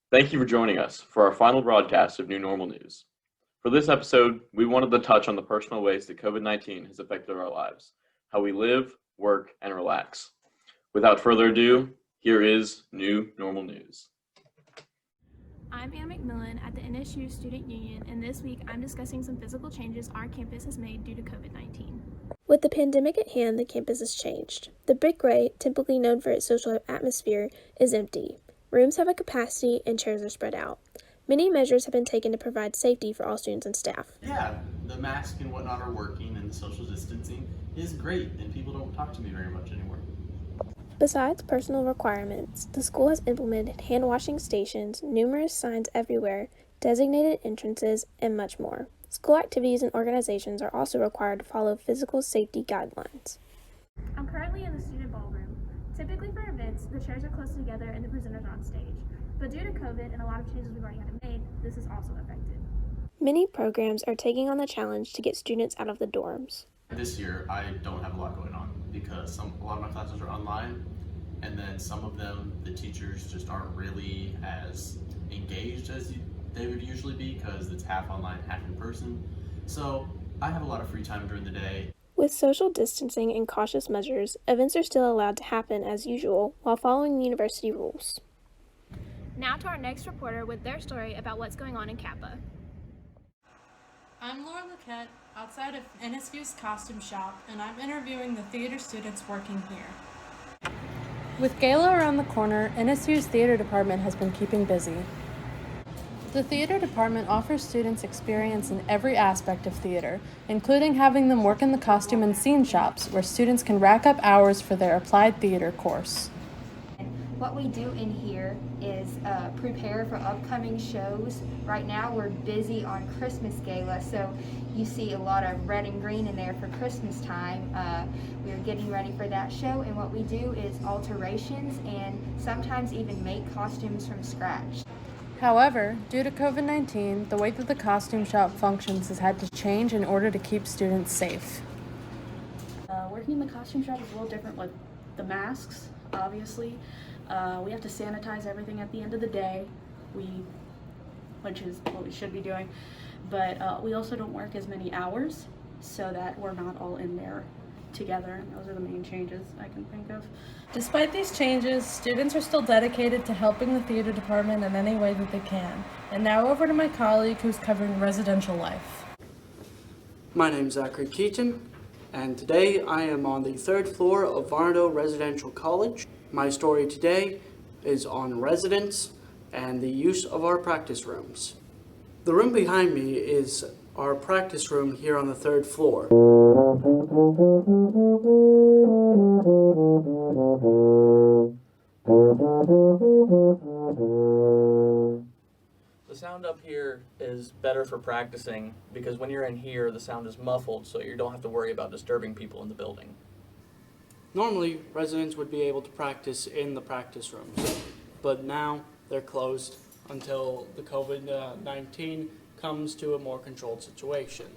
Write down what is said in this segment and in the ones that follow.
Thank you for joining us for our final broadcast of New Normal News. For this episode, we wanted to touch on the personal ways that COVID-19 has affected our lives, how we live, work, and relax. Without further ado, here is New Normal News. I'm Anna McMillan at the NSU Student Union, and this week I'm discussing some physical changes our campus has made due to COVID-19. With the pandemic at hand, the campus has changed. The Brick Ray, typically known for its social atmosphere, is empty. Rooms have a capacity and chairs are spread out. Many measures have been taken to provide safety for all students and staff. Yeah, the mask and whatnot are working and the social distancing is great and people don't talk to me very much anymore. Besides personal requirements, the school has implemented hand washing stations, numerous signs everywhere, designated entrances, and much more. School activities and organizations are also required to follow physical safety guidelines. I'm currently in the student ballroom. Typically for events, the chairs are close together and the presenters are on stage. But due to COVID and a lot of changes we've already had to make, this is also affected. Many programs are taking on the challenge to get students out of the dorms. This year, I don't have a lot going on because a lot of my classes are online, and then some of them, the teachers just aren't really as engaged as they would usually be because it's half online, half in person. So I have a lot of free time during the day. With social distancing and cautious measures, events are still allowed to happen as usual while following university rules. Now to our next reporter with their story about what's going on in Kappa. I'm Laura Luquette, outside of NSU's costume shop, and I'm interviewing the theater students working here. With Gala around the corner, NSU's theater department has been keeping busy. The theater department offers students experience in every aspect of theater, including having them work in the costume and scene shops, where students can rack up hours for their applied theater course. What we do in here is prepare for upcoming shows. Right now we're busy on Christmas Gala, so you see a lot of red and green in there for Christmas time. We're getting ready for that show, and what we do is alterations and sometimes even make costumes from scratch. However, due to COVID-19, the way that the costume shop functions has had to change in order to keep students safe. Working in the costume shop is a little different with the masks, obviously. We have to sanitize everything at the end of the day, which is what we should be doing, but we also don't work as many hours so that we're not all in there together, and those are the main changes I can think of. Despite these changes, students are still dedicated to helping the theater department in any way that they can. And now over to my colleague who's covering residential life. My name's Zachary Keaton, and today I am on the third floor of Varnado Residential College. My story today is on residents and the use of our practice rooms. The room behind me is our practice room here on the third floor. The sound up here is better for practicing because when you're in here, the sound is muffled, so you don't have to worry about disturbing people in the building. Normally, residents would be able to practice in the practice rooms, but now they're closed until the COVID-19 comes to a more controlled situation.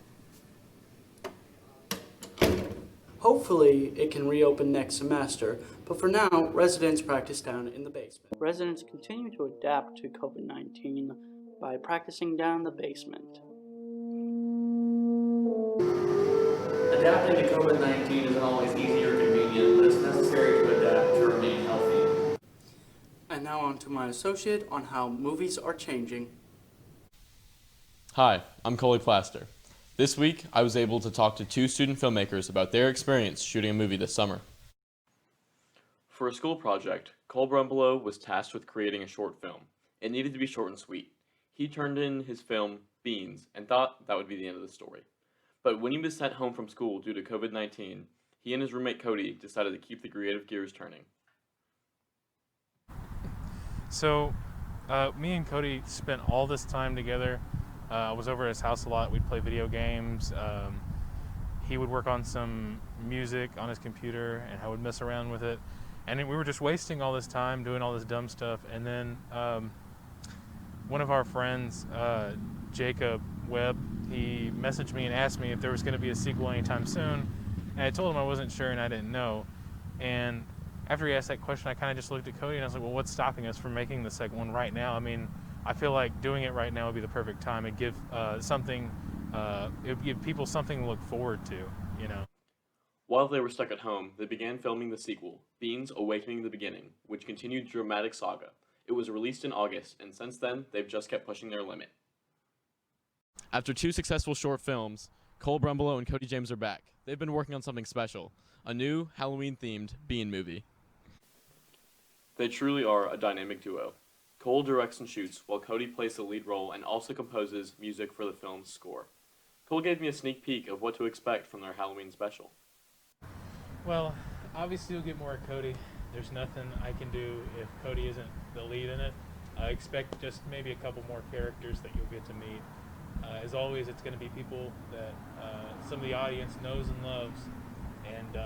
Hopefully, it can reopen next semester, but for now, residents practice down in the basement. Residents continue to adapt to COVID-19 by practicing down in the basement. Adapting to COVID-19 isn't always easy or convenient, but it's necessary to adapt to remain healthy. And now on to my associate on how movies are changing. Hi, I'm Coley Plaster. This week, I was able to talk to two student filmmakers about their experience shooting a movie this summer. For a school project, Cole Brumbelow was tasked with creating a short film. It needed to be short and sweet. He turned in his film, Beans, and thought that would be the end of the story. But when he was sent home from school due to COVID-19, he and his roommate Cody decided to keep the creative gears turning. So, me and Cody spent all this time together. I was over at his house a lot. We'd play video games. He would work on some music on his computer, and I would mess around with it. And we were just wasting all this time doing all this dumb stuff. And then one of our friends, Jacob Webb, he messaged me and asked me if there was going to be a sequel anytime soon. And I told him I wasn't sure and I didn't know. And after he asked that question, I kind of just looked at Cody and I was like, well, what's stopping us from making the second one right now? I mean, I feel like doing it right now would be the perfect time. It'd give it'd give people something to look forward to, you know. While they were stuck at home, they began filming the sequel, Beans Awakening the Beginning, which continued the dramatic saga. It was released in August, and since then, they've just kept pushing their limit. After 2 successful short films, Cole Brumbelow and Cody James are back. They've been working on something special, a new Halloween-themed Bean movie. They truly are a dynamic duo. Cole directs and shoots, while Cody plays the lead role and also composes music for the film's score. Cole gave me a sneak peek of what to expect from their Halloween special. Well, obviously you'll get more of Cody. There's nothing I can do if Cody isn't the lead in it. I expect just maybe a couple more characters that you'll get to meet. As always, it's going to be people that some of the audience knows and loves, and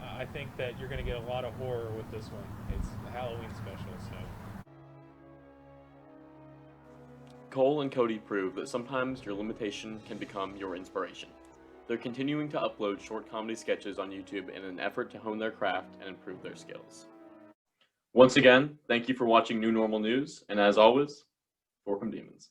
I think that you're going to get a lot of horror with this one. It's a Halloween special, so. Cole and Cody prove that sometimes your limitation can become your inspiration. They're continuing to upload short comedy sketches on YouTube in an effort to hone their craft and improve their skills. Once again, thank you for watching New Normal News, and as always, Forkum Demons.